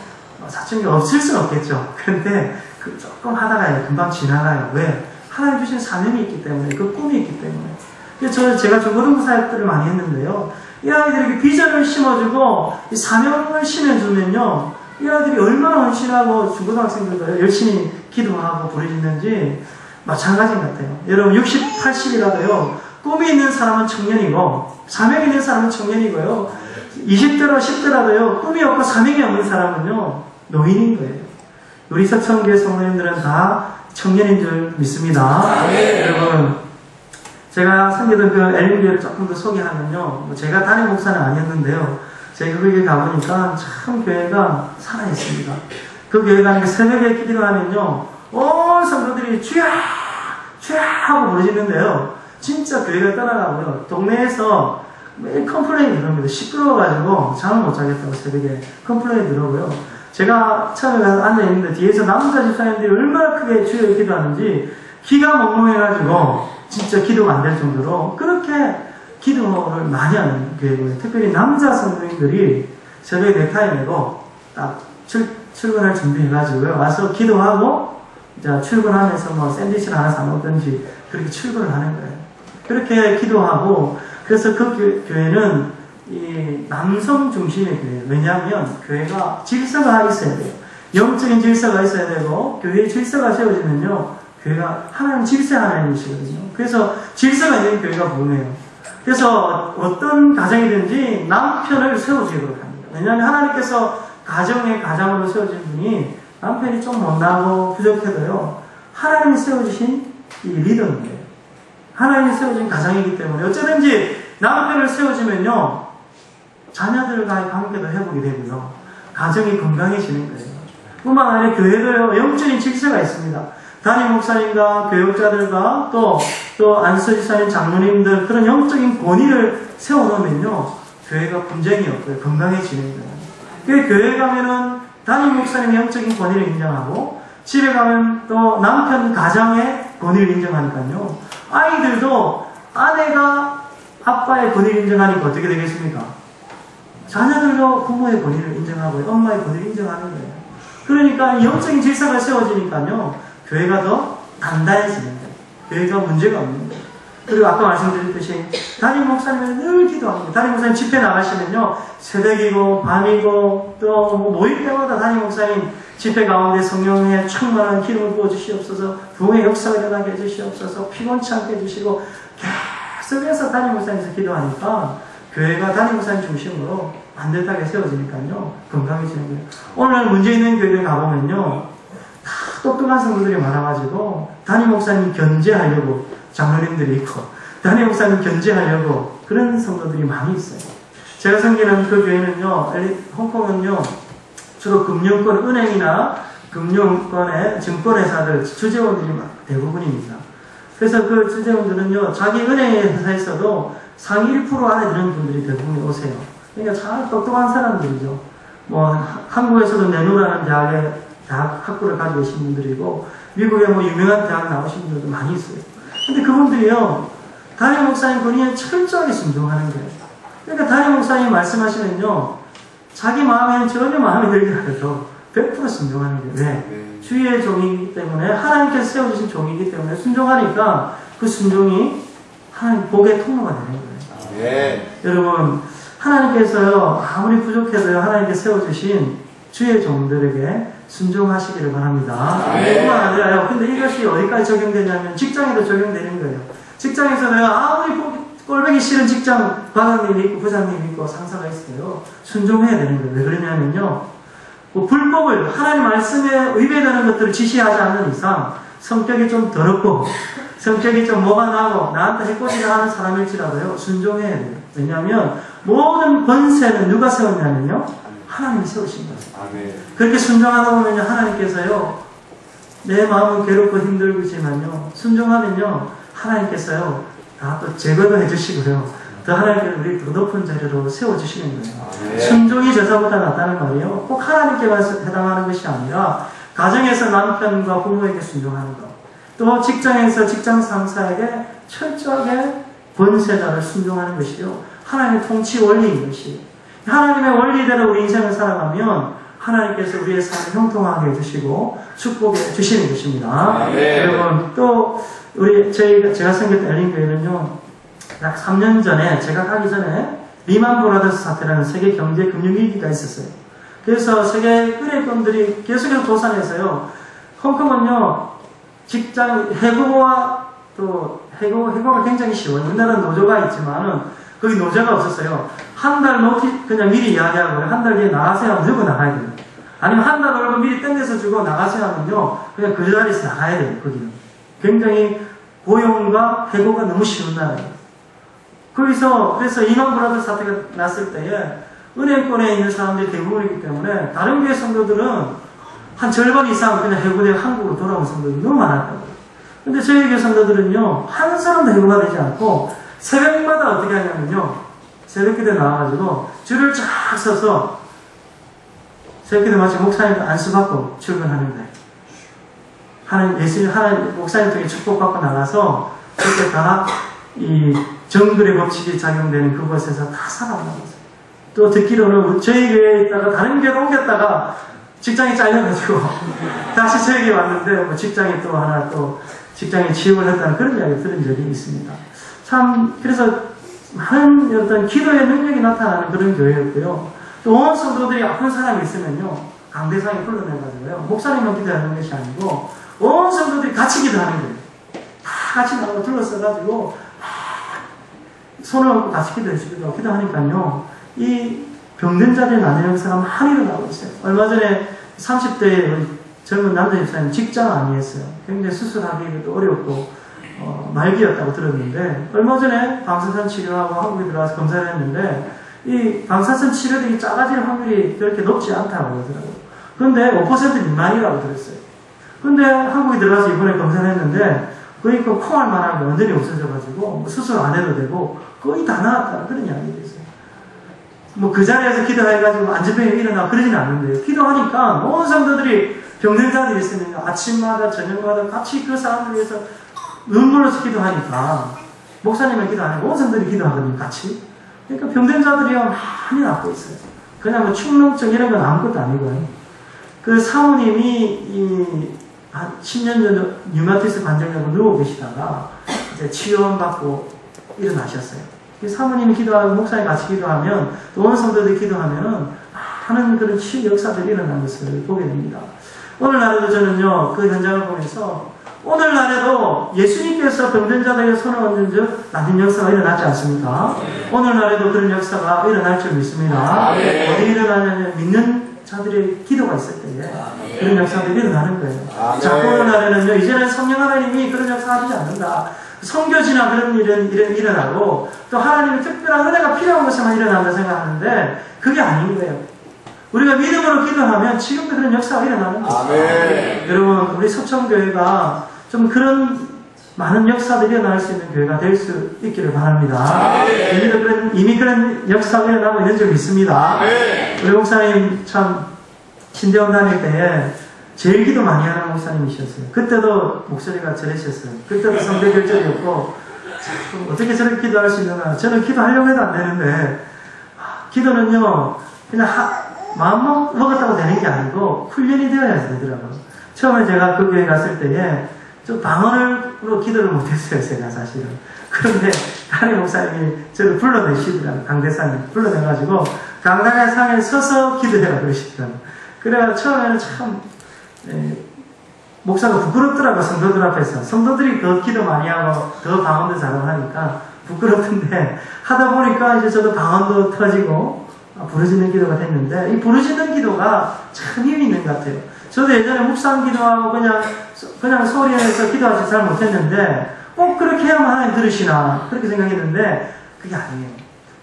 사춘기 없을 수는 없겠죠. 그런데 조금 하다가요, 금방 지나가요. 왜? 하나님 주신 사명이 있기 때문에, 그 꿈이 있기 때문에. 그래서 제가 중고등부 사역들을 많이 했는데요, 이 아이들에게 비전을 심어주고 이 사명을 심어주면요, 이 아이들이 얼마나 헌신하고 중고등학생들도 열심히 기도하고 부르짖는지 마찬가지 같아요. 여러분 60, 80이라도요, 꿈이 있는 사람은 청년이고 사명이 있는 사람은 청년이고요, 20대로 10대라도요 꿈이 없고 사명이 없는 사람은요 노인인 거예요. 우리 석천교회 성도님들은 다 청년인 줄 믿습니다. 여러분, 제가 섬기던 그 엘린교회를 조금 더 소개하면요, 제가 담임 목사는 아니었는데요, 제가 거기 가보니까 참 교회가 살아있습니다. 그 교회가 새벽에 기도를 하면요, 온 성도들이 주야! 주야! 하고 부르짖는데요, 진짜 교회가 떠나가고요, 동네에서 매일 컴플레인이 들어옵니다. 시끄러워가지고 잠을 못 자겠다고 새벽에 컴플레인이 들어오고요. 제가 처음에 가서 앉아있는데 뒤에서 남자 집사님들이 얼마나 크게 주여 기도하는지 기가 멍멍해가지고 진짜 기도가 안 될 정도로 그렇게 기도를 많이 하는 교회고요. 특별히 남자 성도님들이 새벽에 넥타이 메고 딱 출근할 준비해가지고요, 와서 기도하고 이제 출근하면서 뭐 샌드위치를 하나 사 먹든지 그렇게 출근을 하는 거예요. 그렇게 기도하고, 그래서 그 교회는 이 남성 중심의 교회예요. 왜냐하면 교회가 질서가 있어야 돼요. 영적인 질서가 있어야 되고, 교회의 질서가 세워지면요, 교회가 하나님 질서 하나님이시거든요. 그래서 질서가 있는 교회가 부흥해요. 그래서 어떤 가정이든지 남편을 세워주도록 합니다. 왜냐하면 하나님께서 가정으로 세워진 분이 남편이 좀 못나고 부족해도요, 하나님이 세워주신 이 리더인데요. 하나님이 세워진 가정이기 때문에 어쩌든지 남편을 세워주면요, 자녀들과의 관계도 회복이 되고요, 가정이 건강해지는 거예요. 뿐만 아니라 교회도요, 영적인 질서가 있습니다. 담임 목사님과 교육자들과 또 안수지사님, 장로님들, 그런 영적인 권위를 세워놓으면요, 교회가 분쟁이 없고요, 건강해지는 거예요. 그 교회 가면은 담임 목사님의 영적인 권위를 인정하고, 집에 가면 또 남편 가정의 권위를 인정하니까요, 아이들도 아내가 아빠의 권위를 인정하니까 어떻게 되겠습니까? 자녀들도 부모의 권위를 인정하고 엄마의 권위를 인정하는 거예요. 그러니까 영적인 질서가 세워지니까요, 교회가 더 단단해지는 거예요. 교회가 문제가 없는 거예요. 그리고 아까 말씀드렸듯이 담임 목사님은 늘 기도합니다. 담임 목사님 집회 나가시면요, 새벽이고 밤이고 또 모일 때마다 담임 목사님 집회 가운데 성령의 충만한 기름을 부어주시옵소서, 부흥의 역사가 일어나게 해주시옵소서, 피곤치 않게 해주시고 계속해서 담임 목사님께서 기도하니까 교회가 담임 목사님 중심으로 반듯하게 세워지니까요, 건강해지는 거예요. 오늘 문제 있는 교회를 가보면요, 다 똑똑한 성도들이 많아가지고 담임 목사님 견제하려고 장로님들이 있고, 담임 목사님 견제하려고 그런 성도들이 많이 있어요. 제가 섬기는 그 교회는요, 홍콩은요, 주로 금융권, 은행이나 금융권의 증권회사들, 주재원들이 대부분입니다. 그래서 그 주재원들은요, 자기 은행회사에서도 상위 1% 안에 드는 분들이 대부분 오세요. 그러니까 참 똑똑한 사람들이죠. 뭐, 한국에서도 내노라는 대학 학부를 가지고 계신 분들이고, 미국에 뭐 유명한 대학 나오신 분들도 많이 있어요. 근데 그분들이요, 담임 목사님 권위에 철저하게 순종하는 거예요. 그러니까 담임 목사님 말씀하시면요, 자기 마음에는 전혀 마음에 들지 않아도 100% 순종하는 거예요. 왜? 주의 종이기 때문에, 하나님께서 세워주신 종이기 때문에 순종하니까 그 순종이 하나님 복의 통로가 되는 거예요. 네. 여러분, 하나님께서요, 아무리 부족해도요, 하나님께 세워주신 주의 종들에게 순종하시기를 바랍니다. 뿐만 아니라요. 근데 이것이 어디까지 적용되냐면 직장에도 적용되는 거예요. 직장에서 내가 아무리 꼴보기 싫은 직장 과장님이 있고 부장님이 있고 상사가 있어요. 순종해야 되는 거예요. 왜 그러냐면요. 뭐 불법을 하나님 말씀에 위배되는 것들을 지시하지 않는 이상 성격이 좀 더럽고 성격이 좀 뭐가 나고 나한테 해코지를 하는 사람일지라도요. 순종해야 돼요. 왜냐하면 모든 권세는 누가 세웠냐면요. 하나님이 세우신 거예요. 그렇게 순종하다 보면요. 하나님께서요. 내 마음은 괴롭고 힘들지만요. 순종하면요. 하나님께서요. 다 또 제거도 해주시고요. 더 하나님께서 우리 더 높은 자리로 세워주시는 거예요. 순종이 저자보다 낫다는 말이에요. 꼭 하나님께만 해당하는 것이 아니라 가정에서 남편과 부모에게 순종하는 것. 또 직장에서 직장 상사에게 철저하게 권세자를 순종하는 것이요. 하나님의 통치 원리인 것이. 하나님의 원리대로 우리 인생을 살아가면 하나님께서 우리의 삶을 형통하게 해주시고 축복해 주시는 것입니다. 여러분 또 제가 생겼던 엘린교회는요. 약 3년 전에 제가 가기 전에 리만 브라더스 사태라는 세계 경제 금융 위기가 있었어요. 그래서 세계 은행권들이 계속해서 도산해서요. 홍콩은요. 직장 해고와 또 해고가 굉장히 쉬워요. 우리나라는 노조가 있지만은 거기 노조가 없었어요. 한 달 그냥 미리 이야기하고 한 달 뒤에 나가세요 하면 무조건 나가야 돼요. 아니면 한 달 월급 미리 땡겨서 주고 나가세요 하면요. 그냥 그 자리에서 나가야 돼요. 거기는. 굉장히 고용과 해고가 너무 쉬운 나라예요. 그래서 리만 브라더스 사태가 났을 때에 은행권에 있는 사람들이 대부분이기 때문에 다른 교회 성도들은 한 절반 이상 그냥 해고되어 한국으로 돌아온 성도들이 너무 많았다고요. 근데 저희 교회 성도들은요, 한 사람도 해고가 되지 않고 새벽마다 어떻게 하냐면요, 새벽기도에 나와가지고 줄을 쫙 서서 새벽기도 마치 목사님도 안수받고 출근하는 거예요. 하나님 목사님 통해 축복받고 나가서 그렇게 다 이 정글의 법칙이 작용되는 그곳에서 다 살아나갔어요. 또 듣기로는 저희 교회에 있다가 다른 교회로 옮겼다가 직장이 잘려가지고 다시 저에게 왔는데 뭐 직장에 또 하나 또 직장에 취업을 했다는 그런 이야기를 들은 적이 있습니다. 참 그래서 많은 어떤 기도의 능력이 나타나는 그런 교회였고요. 또 온 성도들이 아픈 사람이 있으면요 강대상에 불러내가지고요 목사님만 기도하는 것이 아니고 온 성도들이 같이 기도하는 거예요. 다 같이 나가고 둘러싸가지고 손을 얹고 같이 기도해주기도 기도하니까요 이 병든 자들의 난의 역사가 많이 일어나고 있어요. 얼마 전에 30대의 젊은 남자 집사님 직장 아니었어요. 굉장히 수술하기도 어렵고 말기였다고 들었는데 얼마 전에 방사선 치료하고 한국에 들어와서 검사를 했는데 이 방사선 치료들이 작아질 확률이 그렇게 높지 않다고 그러더라고요. 그런데 5% 미만이라고 들었어요. 근데 한국에 들어와서 이번에 검사를 했는데 거의 그 콩알 만한 게 완전히 없어져가지고 수술 안 해도 되고 거의 다 나았다는 그런 이야기가 있어요. 뭐 그 자리에서 기도해가지고 안전병이 일어나고 그러지는 않는데요. 기도하니까 온 성도들이 병든 자들이 있으면 아침마다 저녁마다 같이 그 사람들 위해서 눈물로서 기도하니까 목사님은 기도 안 하고 온 성도들이 기도하거든요. 같이. 그러니까 병든 자들이요 많이 낫고 있어요. 그냥 뭐 축농증 이런 건 아무것도 아니고요. 그 사모님이 한 10년 전 류마티스 관절염으로 누워 계시다가 이제 치료받고 일어나셨어요. 사모님이 기도하고 목사님 같이 기도하면 또 온 성도들이 기도하면은 많은 그런 치유 역사들이 일어나는 것을 보게 됩니다. 오늘날에도 저는요 그 현장을 보면서 오늘날에도 예수님께서 병든 자들에게 손을 얹은 즉 낫는 역사가 일어나지 않습니까? 오늘날에도 그런 역사가 일어날 줄 믿습니다. 어디 일어나냐면 믿는 자들의 기도가 있을 때에 그런 역사들이 일어나는 거예요. 자꾸 오늘날에는요 이제는 성령 하나님이 그런 역사 하지 않는다. 선교지나 그런 일은 일어나고 또 하나님의 특별한 은혜가 필요한 것에만 일어난다 생각하는데 그게 아닌 거예요. 우리가 믿음으로 기도하면 지금도 그런 역사가 일어나는 거예요. 여러분 우리 서천교회가 좀 그런 많은 역사들이 일어날 수 있는 교회가 될 수 있기를 바랍니다. 이미 그런 역사가 일어나고 있는 줄 믿습니다. 우리 목사님 참 신대원 다닐 때에 제일 기도 많이 하는 목사님이셨어요. 그때도 목소리가 저러셨어요. 그때도 성대 결절이었고 어떻게 저렇게 기도할 수 있느냐. 저는 기도하려고 해도 안 되는데 기도는요 그냥 마음 먹었다고 되는 게 아니고 훈련이 되어야 되더라고요. 처음에 제가 그 교회 갔을 때에 좀 방언으로 기도를 못했어요. 제가 사실은. 그런데 담임 목사님이 저를 불러내시더라고요. 강대상에 불러내가지고 강당의 상에 서서 기도해라 그러시더라고요. 그래서 처음에는 참 목사가 부끄럽더라고, 성도들 앞에서. 성도들이 더 기도 많이 하고 더 방언도 잘하고 하니까 부끄럽던데, 하다 보니까 이제 저도 방언도 터지고 부르짖는 기도가 됐는데, 이 부르짖는 기도가 참 힘이 있는 것 같아요. 저도 예전에 묵상 기도하고 그냥 소리 내서 기도하지 잘 못했는데, 꼭 그렇게 해야만 하나님 들으시나 그렇게 생각했는데 그게 아니에요.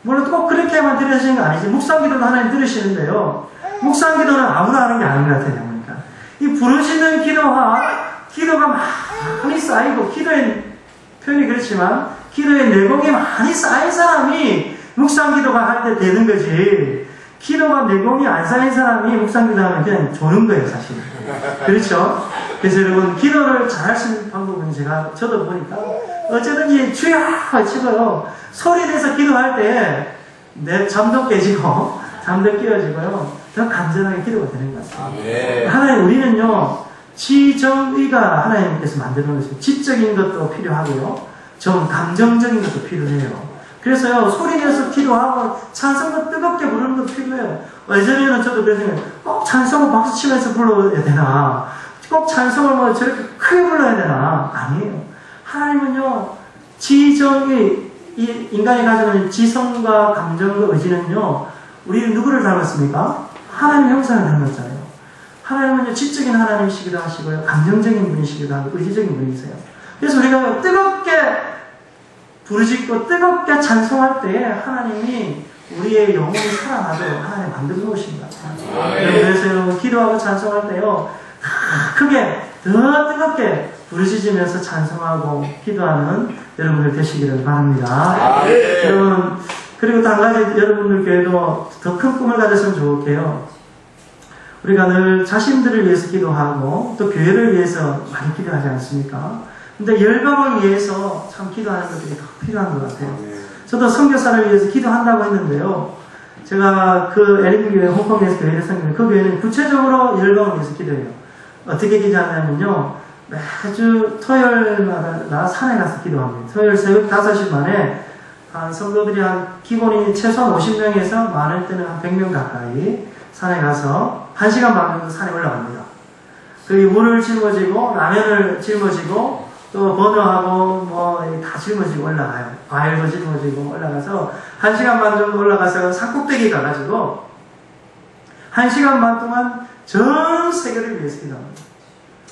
물론 꼭 그렇게 해야만 들으시는 건 아니지. 묵상 기도는 하나님 들으시는데요, 묵상 기도는 아무나 하는 게 아닌 것 같아요. 그러니까 이 부르짖는 기도가 많이 쌓이고, 기도의 표현이 그렇지만 기도의 내공이 많이 쌓인 사람이 묵상 기도가 할 때 되는 거지, 기도가 내공이 안 쌓인 사람이 묵상 기도하면 그냥 조는 거예요, 사실. 그렇죠? 그래서 여러분, 기도를 잘할 수 있는 방법은 저도 보니까 어쩌든지 주여 치고요, 소리 내서 기도할 때 내 잠도 깨지고 잠도 깨어지고요, 더 간절하게 기도가 되는 것 같아요. 하나님, 우리는요, 지정의가 하나님께서 만들어 놓으신 지적인 것도 필요하고요, 좀 감정적인 것도 필요해요. 그래서요, 소리 내서 기도하고 찬송도 뜨겁게 부르는 것도 필요해요. 예전에는 저도 그래서 꼭 찬송을 박수 치면서 불러야 되나, 꼭 찬송을 뭐 저렇게 크게 불러야 되나. 아니에요. 하나님은요, 지정의, 이 인간이 가지고 있는 지성과 감정과 의지는요, 우리는 누구를 닮았습니까? 하나님 형상을 닮았잖아요. 하나님은요, 지적인 하나님이시기도 하시고요, 감정적인 분이시기도 하고 의지적인 분이세요. 그래서 우리가 뜨겁게 부르짖고 뜨겁게 찬송할 때 하나님이 우리의 영혼이 살아나도록 하나님 만들어 놓으신 것 같아요. 그래서 여러분, 기도하고 찬송할 때요, 크게 더 뜨겁게 부르짖으면서 찬송하고 기도하는 여러분들 되시기를 바랍니다. 여러분, 그리고 또 한 가지, 여러분들 교회도 더 큰 꿈을 가졌으면 좋을게요. 우리가 늘 자신들을 위해서 기도하고 또 교회를 위해서 많이 기도하지 않습니까? 근데 열방을 위해서 참 기도하는 것들이 더 필요한 것 같아요. 저도 선교사를 위해서 기도한다고 했는데요, 제가 그 에릭교회 홍콩에서 교회를 섬기는 그 교회는 구체적으로 열방을 위해서 기도해요. 어떻게 기도하냐면요, 매주 토요일마다 산에 가서 기도합니다. 토요일 새벽 5시 반에 성도들이 기본이 최소한 50명에서 많을 때는 한 100명 가까이 산에 가서 1시간 반 정도 산에 올라갑니다. 거기 물을 짊어지고 라면을 짊어지고 또 버너하고 뭐 다 짊어지고 올라가요. 과일도 짊어지고 올라가서 1시간 반 정도 올라가서 산꼭대기 가가지고 1시간 반 동안 전 세계를 위해서 기도합니다.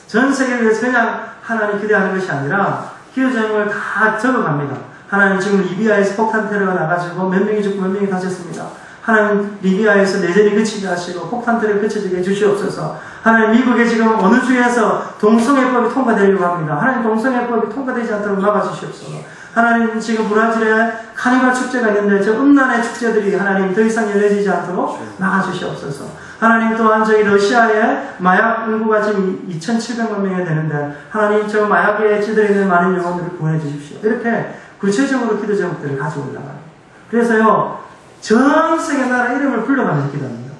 전 세계를 위해서 그냥 하나님 기도하는 것이 아니라 기도 제목을 다 적어갑니다. 하나님, 지금 리비아에서 폭탄 테러가 나가지고 몇 명이 죽고 몇 명이 다쳤습니다. 하나님, 리비아에서 내전이 그치게 하시고 폭탄 테러가 그쳐지게 해주시옵소서. 하나님, 미국에 지금 어느 주에서 동성애법이 통과되려고 합니다. 하나님, 동성애법이 통과되지 않도록 막아주시옵소서. 하나님, 지금 브라질에 카니발 축제가 있는데 저 음란의 축제들이 하나님 더 이상 열려지지 않도록 막아주시옵소서. 하나님, 또한 저희 러시아에 마약 인구가 지금 2,700만 명이 되는데 하나님, 저 마약에 찌들어 있는 많은 영혼들을 구원해 주십시오. 이렇게 구체적으로 기도 제목들을 가지고 올라가요. 그래서요, 전 세계 나라 이름을 불러가면서 기도합니다.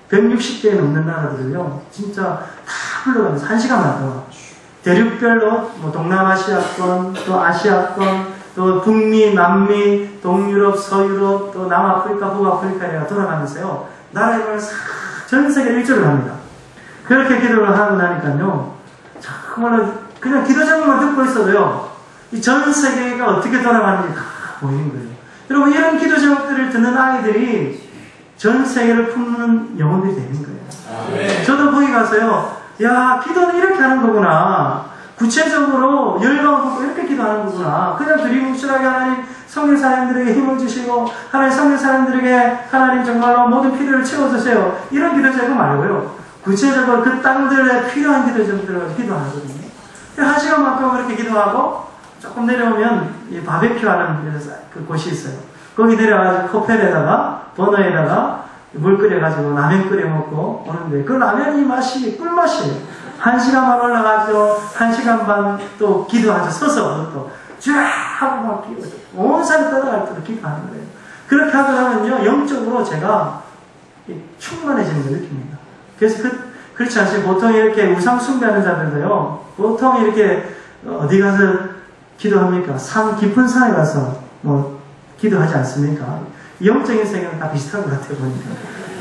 160개에 넘는 나라들을요, 진짜 다 불러가면서 1시간만 동안 대륙별로 뭐 동남아시아권, 또 아시아권, 또 북미, 남미, 동유럽, 서유럽, 또 남아프리카, 북아프리카에 돌아가면서요, 나라 이름을 전 세계 일주를 합니다. 그렇게 기도를 하고 나니까요, 정말로 그냥 기도 제목만 듣고 있어도요, 이 전 세계가 어떻게 돌아가는지 다 보이는 거예요. 여러분, 이런 기도 제목들을 듣는 아이들이 전 세계를 품는 영혼들이 되는 거예요. 저도 거기 가서요, 야, 기도는 이렇게 하는 거구나. 구체적으로 열방을 보고 이렇게 기도하는 거구나. 그냥 두리뭉실하게 하나님 성령 사람들에게 힘을 주시고 하나님 성령 사람들에게 하나님 정말로 모든 필요를 채워주세요. 이런 기도 제목 말고요, 구체적으로 그 땅들에 필요한 기도 제목들을 기도하거든요. 1시간만 동안 그렇게 기도하고 조금 내려오면 이 바베큐 하는 그 곳이 있어요. 거기 내려가지고 코펠에다가 버너에다가 물 끓여가지고 라면 끓여 먹고 오는데 그 라면이 맛이 꿀맛이에요. 1시간만 올라가서 1시간 반 또 기도하죠. 서서 또 쫙 하고 막 온 산에 떠나갈 때도 기도하는 거예요. 그렇게 하다 보면요, 영적으로 제가 충만해지는 걸 느낍니다. 그래서 그렇지 않습니까? 보통 이렇게 우상 숭배하는 자들도요, 보통 이렇게 어디 가서 기도합니까? 깊은 산에 가서 뭐 기도하지 않습니까? 영적인 세계는 다 비슷한 것 같아요, 보니까.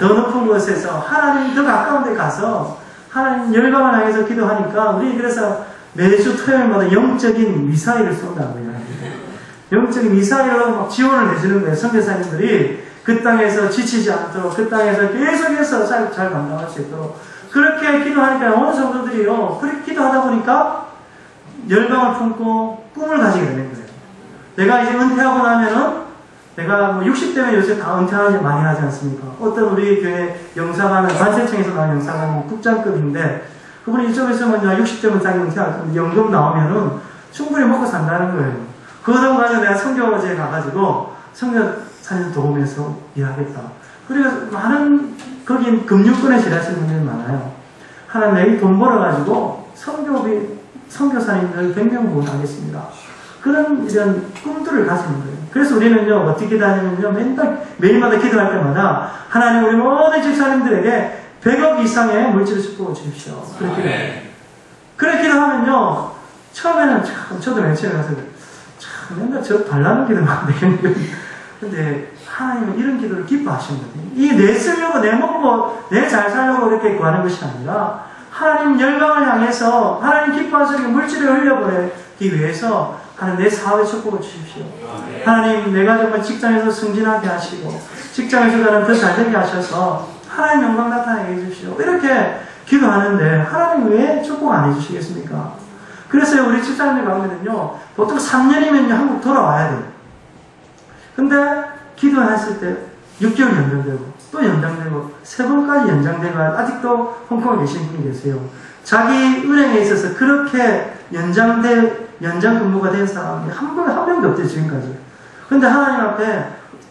더 높은 곳에서 하나님 더 가까운 데 가서 하나님 열방을 향해서 기도하니까 우리 그래서 매주 토요일마다 영적인 미사일을 쏜다고요. 영적인 미사일로 막 지원을 해주는 거예요. 선교사님들이 그 땅에서 지치지 않도록 그 땅에서 계속해서 잘 감당할 수 있도록 그렇게 기도하니까 어느 성도들이요 그렇게 기도하다 보니까 열방을 품고 꿈을 가지게 되는 거예요. 내가 이제 은퇴하고 나면은 내가 뭐 60대면 요새 다 은퇴하지 많이 하지 않습니까? 어떤 우리 교회 영사관은 관세청에서 나온 영사관은 국장급인데 그분이 이쪽에서 먼저 60대면 자기 은퇴할 건데 연금 나오면은 충분히 먹고 산다는 거예요. 그러던 과정에 내가 선교제에 가가지고 선교사님 도우면서 일하겠다. 그래서 많은 거긴 금융권에 일하시는 분들이 많아요. 하나님 내일 돈 벌어가지고 선교사님들 100명 구원하겠습니다. 그런 이런 꿈들을 가지는 거예요. 그래서 우리는요 어떻게 기도하냐면요 매일마다 기도할 때마다 하나님 우리 모든 집사님들에게 100억 이상의 물질을 축복해 주십시오. 그렇게 기도하면요 처음에는 참 저도 맨 처음에 가서 참 맨날 저 달라는 기도만 안 되겠는데 근데 하나님은 이런 기도를 기뻐하시는 거예요. 이게 내 쓰려고 내 먹고 내 잘 살려고 이렇게 구하는 것이 아니라 하나님 열방을 향해서 하나님 기뻐하시는 물질을 흘려보내기 위해서 하나님 내 사업에 축복을 주십시오. 하나님 내가 정말 직장에서 승진하게 하시고 직장에서 나는 더 잘되게 하셔서 하나님 영광 나타나게 해주십시오. 이렇게 기도하는데 하나님 왜 축복 안 해주시겠습니까? 그래서 우리 집사님들 가면은요 보통 3년이면 한국 돌아와야 돼요. 근데 기도했을 때 6개월 연장되고 또 연장되고 3번까지 연장되고 아직도 홍콩에 계신 분이 계세요. 자기 은행에 있어서 그렇게 연장 근무가 된 사람이 한 명도 없대요 지금까지. 근데 하나님 앞에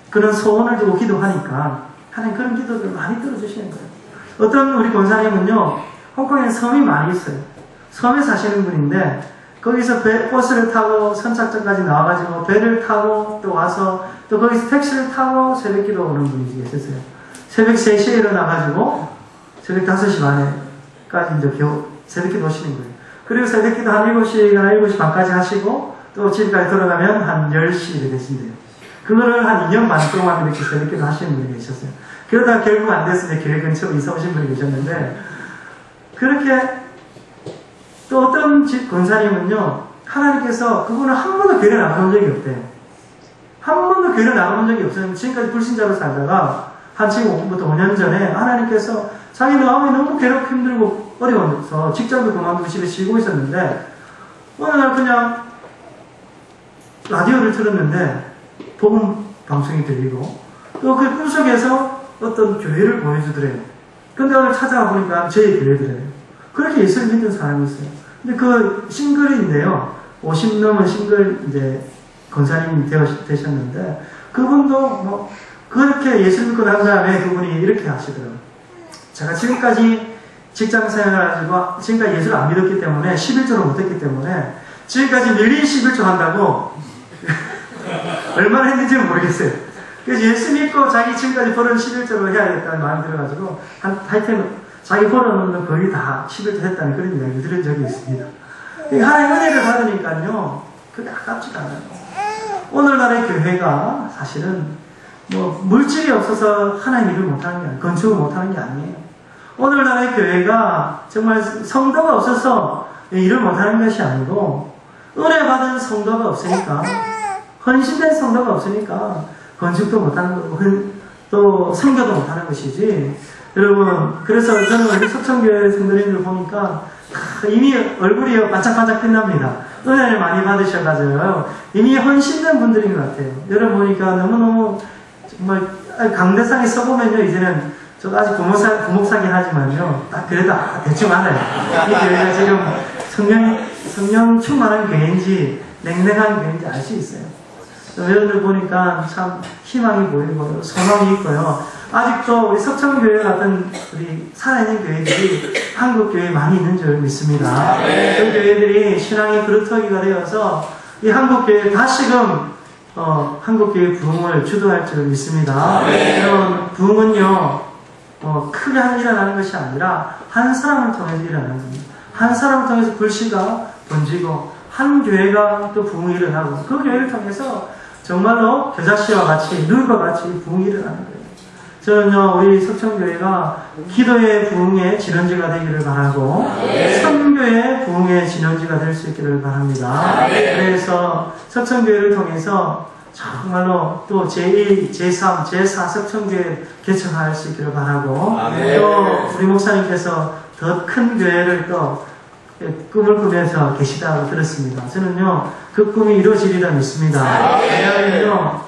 그런 소원을 두고 기도하니까 하나님 그런 기도를 많이 들어주시는 거예요. 어떤 우리 권사님은요 홍콩에 섬이 많이 있어요. 섬에 사시는 분인데 거기서 버스를 타고 선착장까지 나와가지고 배를 타고 또 와서 또 거기서 택시를 타고 새벽 기도 오는 분이 계셨어요. 새벽 3시에 일어나가지고 새벽 5시 반에까지 이제 새벽 기도 오시는 거예요. 그리고 새벽 기도 한 7시나 7시 반까지 하시고 또 집까지 돌아가면 한 10시 이렇게 되신대요. 그거를 한 2년 반 동안 이렇게 새벽 기도 하시는 분이 계셨어요. 그러다가 결국 안 됐으니 교회 근처로 이사 오신 분이 계셨는데 그렇게 또 어떤 집 권사님은요 하나님께서 그분은 한 번도 교회를 나가본 적이 없대요. 한 번도 교회를 나가본 적이 없어요. 지금까지 불신자로 살다가 한 지금 5년 전에 하나님께서 자기 마음이 너무 괴롭고 힘들고 어려워서 직장도 그만두고 집에 쉬고 있었는데 어느 날 그냥 라디오를 틀었는데 복음 방송이 들리고 또 그 꿈속에서 어떤 교회를 보여주더래요. 근데 오늘 찾아가 보니까 저희 교회더래요. 그렇게 예수를 믿는 사람이 있어요. 근데 그 싱글인데요. 50 넘은 싱글 이제 권사님이 되셨는데 그분도 뭐 그렇게 예수 믿고 난 다음에 그분이 이렇게 하시더라고요. 제가 지금까지 직장 생활을 하시고 지금까지 예수를 안 믿었기 때문에 11조를 못했기 때문에 지금까지 밀린 11조 한다고 얼마나 했는지는 모르겠어요. 그래서 예수 믿고 자기 지금까지 벌은 11조를 해야겠다는 마음이 들어가지고 하여튼 자기 벌어놓는 거의 다 11조 했다는 그런 이야기 들은 적이 있습니다. 하나님 은혜를 받으니까요 그게 아깝지가 않아요. 오늘날의 교회가 사실은 뭐 물질이 없어서 하나님 일을 못하는 게 아니에요. 건축을 못하는 게 아니에요. 오늘날의 교회가 정말 성도가 없어서 일을 못하는 것이 아니고 은혜 받은 성도가 없으니까 헌신된 성도가 없으니까 건축도 못하는 거고 또 성교도 못하는 것이지. 여러분 그래서 저는 우리 석천교회 성도님들 보니까 이미 얼굴이 반짝반짝 빛납니다. 은혜를 많이 받으셔가지고요 이미 헌신된 분들인 것 같아요. 여러분 보니까 너무너무 정말 강대상에 써보면요 이제는 저도 아직 부목사긴 하지만요 딱 그래도 대충 알아요. 이 교회가 지금 성령 충만한 교회인지 냉랭한 교회인지 알 수 있어요. 여러분들 보니까 참 희망이 보이고 소망이 있고요. 아직도 우리 석천교회 같은 우리 살아있는 교회들이 한국 교회에 많이 있는 줄 믿습니다. 그 교회들이 신앙의 그루터기가 되어서 이 한국 교회에 다시금 한국 교회 부흥을 주도할 줄 믿습니다. 이런 부흥은요 크게 일어나는 것이 아니라 한 사람을 통해서 일어나는 겁니다. 한 사람을 통해서 불씨가 번지고 한 교회가 또 부흥이 일어나고 그 교회를 통해서 정말로 겨자씨와 같이 누이와 같이 부흥이 일어나는 거예요. 저는요, 우리 석천교회가 기도의 부흥의 진원지가 되기를 바라고, 선교의 부흥의 진원지가 될 수 있기를 바랍니다. 그래서 석천교회를 통해서 정말로 또 제2, 제3, 제4 석천교회 개척할 수 있기를 바라고, 또 우리 목사님께서 더 큰 교회를 또 꿈을 꾸면서 계시다고 들었습니다. 저는요, 그 꿈이 이루어지리라 믿습니다. 왜냐하면요,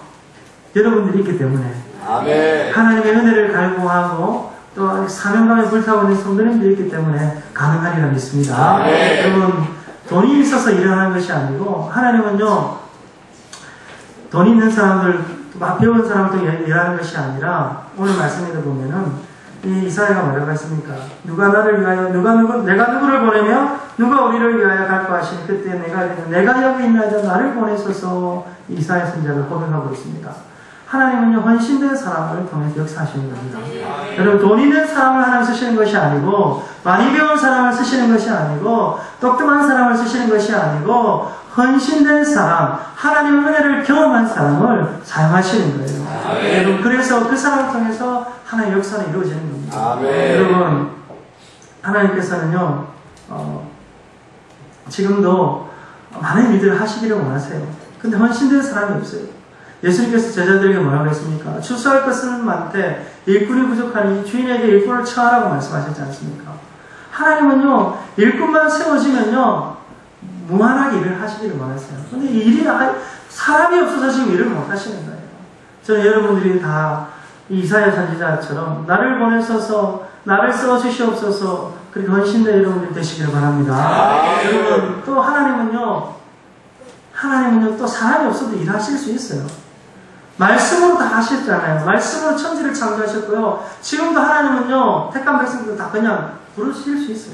여러분들이 있기 때문에. 하나님의 은혜를 갈구하고 또 사명감에 불타고 있는 성도님들이 있기 때문에 가능하리라 믿습니다. 여러분, 돈이 있어서 일어나는 것이 아니고, 하나님은요, 돈 있는 사람들, 막 배운 사람들 일하는 것이 아니라, 오늘 말씀에도 보면은 이 이사야가 뭐라고 했습니까? 누가 나를 위하여, 내가 누구를 보내며 누가 우리를 위하여 갈까 하시니 그때 내가 여기 있나이다 나를 보내소서. 이사야 선지자가 고백하고 있습니다. 하나님은요, 헌신된 사람을 통해서 역사하시는 겁니다. 여러분, 돈 있는 사람을 하나님 쓰시는 것이 아니고, 많이 배운 사람을 쓰시는 것이 아니고, 똑똑한 사람을 쓰시는 것이 아니고, 헌신된 사람, 하나님의 은혜를 경험한 사람을 사용하시는 거예요. 여러분, 그래서 그 사람을 통해서 하나님의 역사는 이루어지는 겁니다. 여러분, 하나님께서는요, 지금도 많은 일들을 하시기를 원하세요. 근데 헌신된 사람이 없어요. 예수님께서 제자들에게 뭐라고 했습니까? 추수할 것은 많되 일꾼이 부족하니 주인에게 일꾼을 청하라고 말씀하셨지 않습니까? 하나님은요, 일꾼만 세워지면요, 무한하게 일을 하시기를 원하세요. 근데 일이, 사람이 없어서 지금 일을 못 하시는 거예요. 저는 여러분들이 다 이사야 선지자처럼 나를 보내셔서 나를 써주시옵소서, 그렇게 헌신된 여러분들이 되시기를 바랍니다. 여러분, 또 하나님은요, 또 사람이 없어도 일하실 수 있어요. 말씀으로 다 하셨잖아요. 말씀으로 천지를 창조하셨고요. 지금도 하나님은요, 택한 백성들 다 그냥 부르실 수 있어요.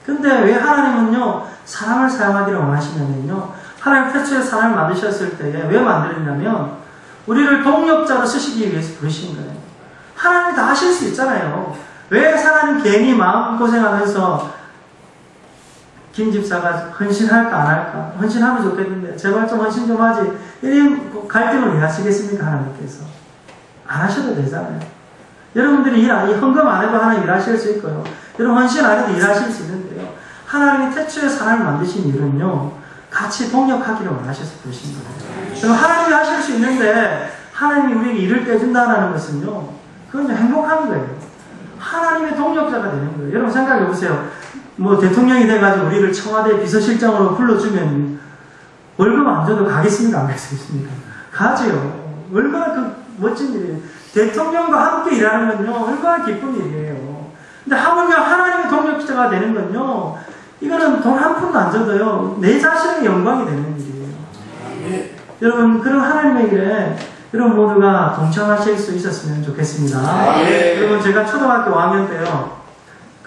근데 왜 하나님은요, 사람을 사용하기를 원하시냐면요, 하나님 태초에 사람을 만드셨을 때에 왜 만들었냐면, 우리를 동력자로 쓰시기 위해서 부르신 거예요. 하나님이 다 하실 수 있잖아요. 왜 하나님 괜히 마음고생하면서 김 집사가 헌신할까 안 할까? 헌신하면 좋겠는데 제발 좀 헌신 좀 하지. 이런 갈등을 왜 하시겠습니까? 하나님께서. 안 하셔도 되잖아요. 여러분들이 헌금 안 해도 하나님 일하실 수 있고요. 여러분 헌신 안 해도 일하실 수 있는데요. 하나님이 태초에 사람을 만드신 일은요, 같이 동력하기를 원하셔서 부르신 거예요. 그럼 하나님이 하실 수 있는데 하나님이 우리에게 일을 떼준다는 것은요, 그건 행복한 거예요. 하나님의 동력자가 되는 거예요. 여러분 생각해 보세요. 뭐 대통령이 돼가지고 우리를 청와대 비서실장으로 불러주면 월급 안 줘도 가겠습니까? 안 가겠습니까? 가지요. 얼마나 그 멋진 일이에요. 대통령과 함께 일하는 건요, 얼마나 기쁜 일이에요. 근데 하물며 하나님의 동력자가 되는 건요, 이거는 돈 한 푼도 안 줘도요, 내 자신의 영광이 되는 일이에요. 여러분, 그런 하나님의 일에 여러분 모두가 동참하실 수 있었으면 좋겠습니다. 여러분, 제가 초등학교 5학년 때요,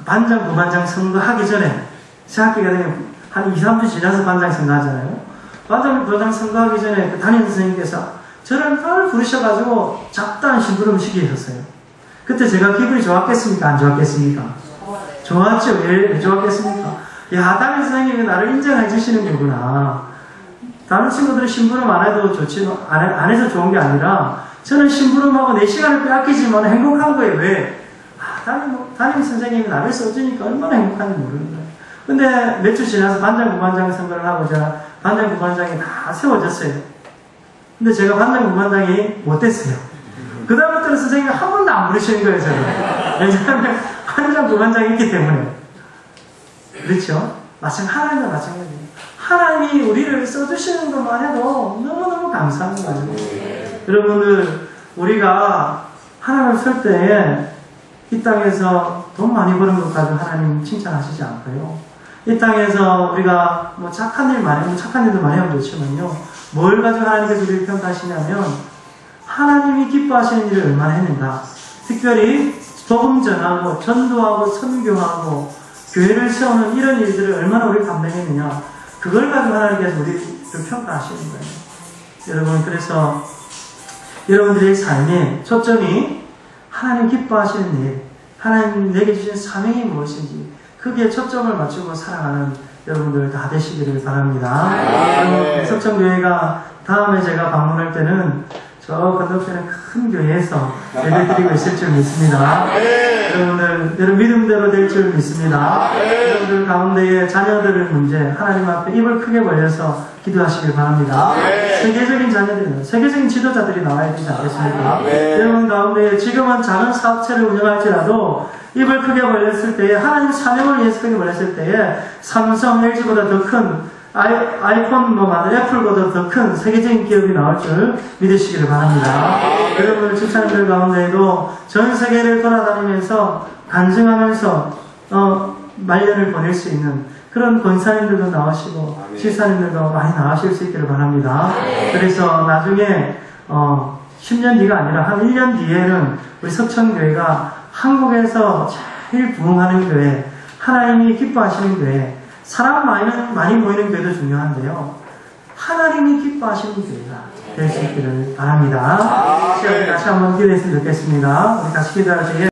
반장, 부반장 선거하기 전에, 새학기가 되면 한 2, 3주 지나서 반장 선거하잖아요. 반장, 부반장 선거하기 전에 그 담임 선생님께서 저를 늘 부르셔가지고 잡다한 심부름 시키셨어요. 그때 제가 기분이 좋았겠습니까? 안 좋았겠습니까? 좋았죠. 왜 좋았겠습니까? 야, 담임 선생님이 나를 인정해 주시는 거구나. 다른 친구들은 심부름 안 해도 좋지, 안 해서 좋은 게 아니라, 저는 심부름하고 내 시간을 빼앗기지만 행복한 거예요. 왜? 담임 선생님이 나를 써주니까 얼마나 행복한지 모르는 거예요. 근데 몇 주 지나서 반장, 부반장 선거를 하고자 반장, 부반장이 다 세워졌어요. 근데 제가 반장, 부반장이 못 됐어요. 그 다음부터는 선생님이 한 번도 안 부르시는 거예요, 저를. 왜냐하면 반장, 부반장이 있기 때문에. 그렇죠? 하나님과 마찬가지예요. 하나님이 우리를 써주시는 것만 해도 너무너무 감사한 거예요. 여러분들, 우리가 하나님을 쓸 때에 이 땅에서 돈 많이 버는 것 가지고 하나님 칭찬하시지 않고요. 이 땅에서 우리가 뭐 착한 일 많이 하면, 착한 일도 많이 하면 좋지만요, 뭘 가지고 하나님께서 우리를 평가하시냐면, 하나님이 기뻐하시는 일을 얼마나 했는가. 특별히 복음 전하고 전도하고 선교하고 교회를 세우는 이런 일들을 얼마나 우리 감당했느냐, 그걸 가지고 하나님께서 우리를 평가하시는 거예요. 여러분, 그래서 여러분들의 삶의 초점이 하나님 기뻐하시는 일, 하나님 내게 주신 사명이 무엇인지 크게 초점을 맞추고 살아가는 여러분들 다 되시기를 바랍니다. 여러분, 석천교회가 다음에 제가 방문할 때는 저 건너편에 큰 교회에서 예배드리고 있을 줄 믿습니다. 여러분들, 여러분 믿음대로 될 줄 믿습니다. 여러분들 가운데에 자녀들의 문제, 하나님 앞에 입을 크게 벌려서 기도하시길 바랍니다. 세계적인 자녀들, 세계적인 지도자들이 나와야 되지 않겠습니까? 여러분 가운데 지금은 작은 사업체를 운영할지라도 입을 크게 벌렸을 때에, 하나님 사명을 위해서 크게 벌렸을 때에 삼성, LG보다 더 큰 아이폰 애플보다 더 큰 세계적인 기업이 나올 줄 믿으시기를 바랍니다. 여러분 집사님들 가운데에도 전 세계를 돌아다니면서 간증하면서 말년을 보낼 수 있는 그런 권사님들도 나오시고 집사님들도 많이 나오실 수 있기를 바랍니다. 그래서 나중에 10년 뒤가 아니라 한 1년 뒤에는 우리 석천교회가 한국에서 제일 부흥하는 교회, 하나님이 기뻐하시는 교회, 사람 많이 모이는 교회도 중요한데요, 하나님이 기뻐하시는 교회가 될 수 있기를 바랍니다. 시간을 같이 한번 기도했으면 좋겠습니다. 우리 같이 기도할 때에